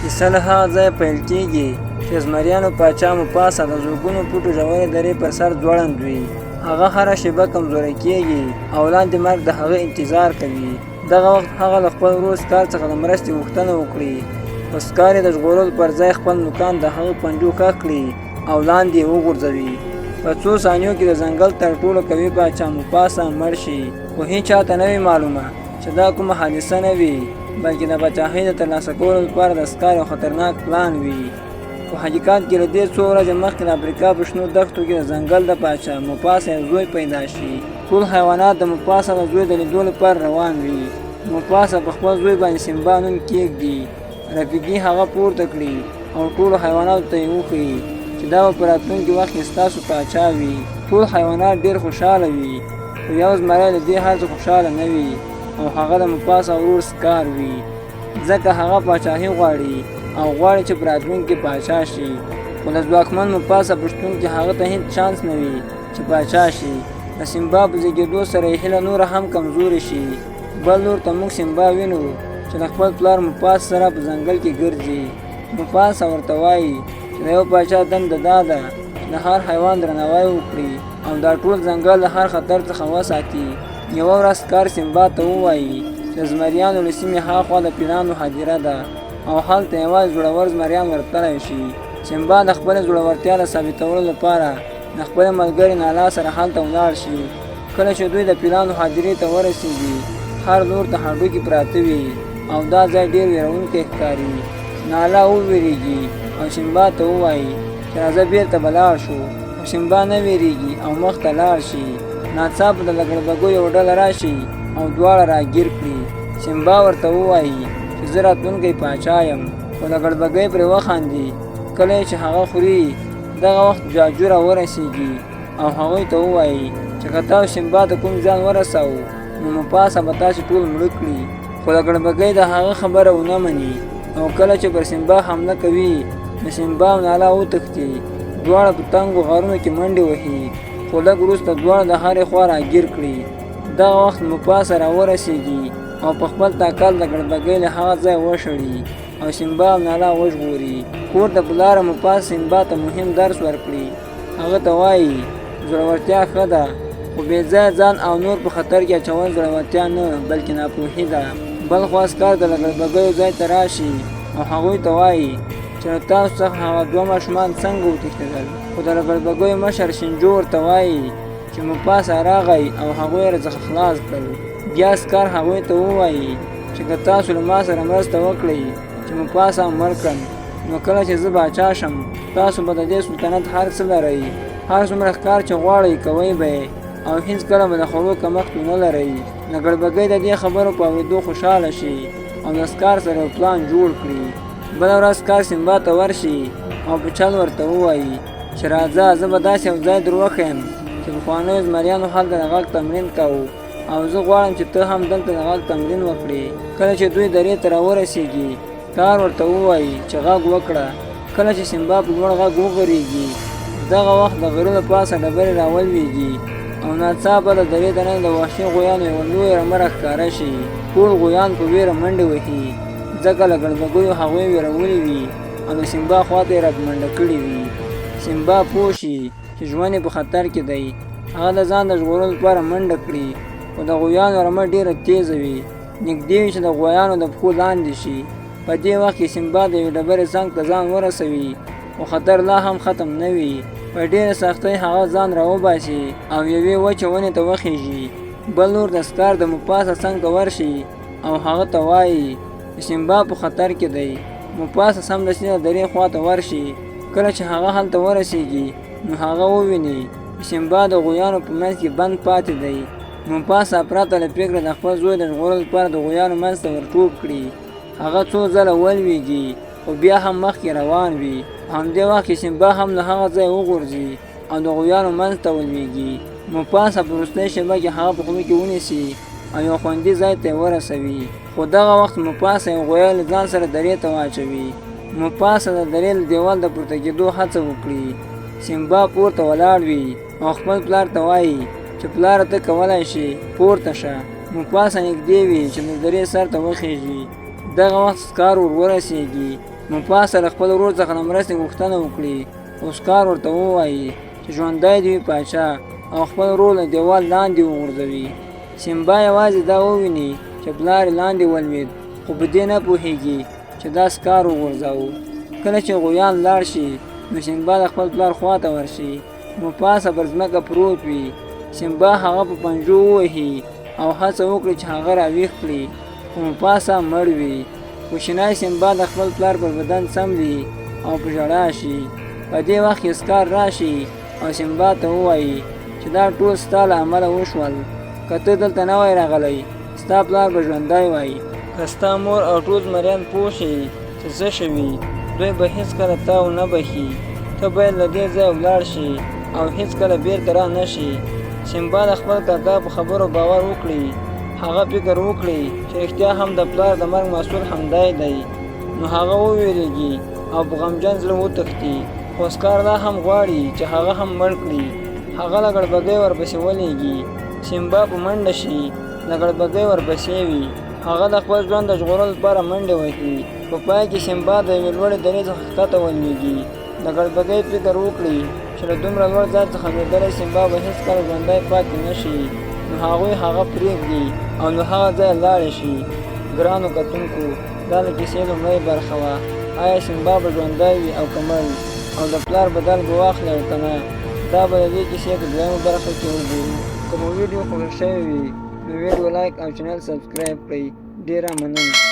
کیسه له هغه ځایه پیل کېږي چې زمریانو پاچا مفاسا د زرګونو فوټو ژورې درې پر سر ځوړند وي. هغه هره شېبه کمزوری کېږي او لاندې مرګ د هغه انتظار کوي. دغه وخت هغه له خپل ورور سکار څخه د مرستې غوښتنه وکړي، خو سکار یې د ژغورلو پر ځای خپل نوکان د هغه پنجو ښخ کړي او لاندې یې وغورځوي. په څو ثانیو کې د ځنګل تر ټولو قوي پاچا مفاسا مړ شي، خو هیڅ چاته نه وي معلومه چې دا کومه حادثه نه وي، بلکې د پاچاهۍ د ترلاسه کولو لپاره د سکار یو خطرناک پلان وي. په حقیقت کې له دې څو ورځې مخکې د افریقا په شنو دښتو کې د ځنګل د پاچا مفاسا یو زوی پیدا شي. ټول حیوانات د مفاسا د زوی د لیدو لپاره روان وي. مفاسا په خپل زوی باندې سیمبا نوم کېږدي. رفیقي هغه پورته کړي او ټولو حیواناتو ته یې وښیي چې دا به په راتلونکي وخت کې ستاسو پاچا وي. ټول حیوانات ډېر خوشحاله وي، خو یو زمری له دې هر څه خوشحاله نه وي او هغه د مفاسا ورور سکار وي، ځکه هغه پاچاهي غواړي او غواړي چې په راتلونکي پاچا شي. خو د ځواکمن مفاسا په شتون کې هغه ته هېڅ چانس نه وي چې پاچا شي. د سیمبا په زېږېدو سره یې هیله نوره هم کمزورې شي. بل لور ته موږ سیمبا وینو چې د خپل پلار مفاسا سره په ځنګل کې ګرځي. مفاسا ورته وایي چې د یو پاچا دنده دا ده چې د هر حیوان درناوی وکړي او دا ټول ځنګل د هر خطر څخه وساتي. یوه ورځ سکار سیمبا ته ووایي چې زمریانو له سیمې هاخوا د پیرانو هدیره ده او هلته یوازې زړور زمریان ورتلی شي. سیمبا د خپلې زړورتیا د ثابتولو لپاره د خپل ملګري نالا سره هلته ولاړ شي. کله چې دوی د پیرانو هدیرې ته ورسېږي، هر لور ته هډوکي پراته وي او دا ځای ډېر ویرونکی ښکاري. نالا وویرېږي او سیمبا ته ووایي چې راځه بېرته به لاړ شو، خو سیمبا نه ویرېږي او مخ ته لاړ شي. ناڅاپه د لګړبګو یوه ډله راشي او دواړه راګیر کړي. سیمبا ورته ووایي چې زه راتلونکی پاچا یم، خو لګړبګۍ پرې وخاندي. کله چې هغه خوري، دغه وخت جاجوره ورسېږي او هغوی ته ووایي چې که تاسو سیمبا ته کوم زیان ورساوه نو مفاسا به تاسې ټول مړه کړي. خو لګړبګۍ د هغه خبره ونه مني او کله چې پر سیمبا حمله کوي نو سیمبا او نالا وتښتي. دواړه په تنګو غارونو کې منډې وهي، خو لږ وروسته دواړه د هرې خوا راګیر کړي. دغه وخت مفاسا راورسېږي او په خپل تاکال د لګړبګۍ له هغه ځای وشړي او سیمبا او نالا وژغوري. کور ته په لاره مفاسا سیمبا ته مهم درس ورکړي. هغه ته وایي زړورتیا ښه ده، خو بې ځایه ځان او نور په خطر کې اچول زړورتیا نه بلکې ناپوهي ده. بل خوا سکار د لګړبګیو ځای ته راشي او هغوی ته وایي چې له تاسو څخه هغه دوه ماشومان څنګه وتښتېدل. خو د لګړبګیو مشر شینجو ورته وایي چې مفاسا راغی او هغوی یې راڅخه خلاص کړل. بیا سکار هغوی ته ووایي چې که تاسو له ما سره مرسته وکړئ چې مفاسا مړ کړم، نو کله چې زه باچا شم تاسو به د دې سلطنت هر څه لرئ، هر څومره ښکار چې غواړئ کوئ به یې او هېڅکله به د خوړو کمښت ونه لرئ. لګړبګۍ د دې خبرو په اورېدو خوشحاله شي او د سکار سره یو پلان جوړ کړي. بله ورځ سکار سیمبا ته ورشي او په چل ورته ووایي چې راځه زه به داسې یو ځای در وښیم چې پخوانیو زمریانو هلته د غږ تمرین کوو او زه غواړم چې ته هم دلته د غږ تمرین وکړې. کله چې دوی درې ته راورسېږي، سکار ورته ووایي چې غږ وکړه. کله چې سیمبا په لوړ غږ وغږېږي، دغه وخت د غره له پاسه ډبرې راولوېږي او ناڅاپه د درې دننه د وحشي غویانو یوه لویه رمه راښکاره شي. ټول غویان په ویره منډې وهي، ځکه لګړبګیو هغوی ویرولې وي او د سیمبا خواته یې راپمنډه کړي وي. سیمبا پوه شي چې ژوند یې په خطر کې دی. هغه د ځان د ژغورلو لپاره منډه کړي، خو د غویانو رمه ډېره تیزه وي، نږدې وي چې د غویانو د پښو لاندې شي. په دې وخت کې سیمبا د یوې ډبرې څنګ ته ځان ورسوي، خو خطر لا هم ختم نه وي. په ډېره سختۍ هغه ځان راوباسي او یوې وچې ونې ته وخېژي. بل لور د سکار د مفاسا څنګ ته ورشي او هغه ته وایي چې سیمبا په خطر کې دی. مفاسا سمدستي د درې خوا ته ورشي. کله چې هغه هلته ورسېږي نو هغه وویني چې سیمبا د غویانو په منځ کې بند پاتې دی. مفاسا پرته له فکره د خپل زوی د ژغورلو لپاره د غویانو منځ ته ورټوپ کړي. هغه څو ځله ولوېږي خو بیا هم مخکې روان وي. په همدې وخت کې سیمبا هم له هغه ځای وغورځي او د غویانو منځ ته ولوېږي. مفاسا په وروستۍ شېبه کې هغه په خولو کې ونیسي او یو خوندي ځای ته یې ورسوي. خو دغه وخت مفاسا یو غویی له ځان سره درې ته واچوي. مفاسا د درې له دیوال د پورته کېدو هڅه وکړي. سیمبا پورته ولاړ وي او خپل پلار ته وایي چې پلاره ته کولی شي پورته شه. مفاسا نږدې وي چې د درې سر ته وخېژي. دغه وخت سکار ورسېږي مفاسا له خپل ورور څخه د مرستې غوښتنه وکړي. اوسکار ورته ووایي چې ژوندی دې وي پاچا، او خپل ورور له دیوال لاندې وغورځوي. سیمبا یوازې دا وویني چې پلار یې لاندې ولوېد، خو په دې نه پوهېږي چې دا سکار وغورځاوه. کله چې غویان لاړ شي نو سیمبا د خپل پلار خواته ورشي. مفاسا پر ځمکه پروت وي. سیمبا هغه په پنجو ووهي او هڅه وکړي چې هغه راویښ کړي، خو مفاسا مړ وي. کوچنی سیمبا د خپل پلار پر بدن څملي او په ژړا شي. په دې وخت کې سکار راشي او سیمبا ته ووایي چې دا ټول ستا له امله وشول. که ته دلته نه وای راغلی ستا پلار به ژوندی وای. که ستا مور او ټول زمریان پوه شي چې څه شوي، دوی به هېڅکله تا ونه بخي. ته باید له دې ځایه ولاړ شي او هېڅکله بېرته را نه شي. سیمبا د خپل کاکا په خبرو باور وکړي. هغه فکر وکړي چې رښتیا هم د پلار د مرګ مسؤل همدی دی. نو هغه وویرېږي او په غمجن زړه وتښتي. خو اسکار دا هم غواړي چې هغه هم مړ کړي. هغه له ګړبګۍ ورپسې ولېږي. سیمبا په منډه شي، له ګړبګۍ ورپسې وي. هغه د خپل ژوند د ژغورلو لپاره منډې وهي. په پای کې سیمبا د یوې لوړې درې څخه ښکته ولوېږي. د ګړبګۍ فکر وکړي چې له دومره لوړ ځای څخه لوېدلی سیمبا به هېڅکله ژوندی پاتې نه شي. نو هغوی هغه پرېږدي او له هغه ځایه لاړې شي. ګرانو کتونکو، دا د کیسې لومړۍ برخه وه. آیا سیمبا به ژوندی وي او که مړ، او د پلار بدل به واخلي او که نه؟ دا به د دې کیسې په دویمه برخه کې وګورو. که مو ویډیو خوښه شوې وي نو ویډیو لایک او چینل سبسکرایب کړئ. ډېره مننه.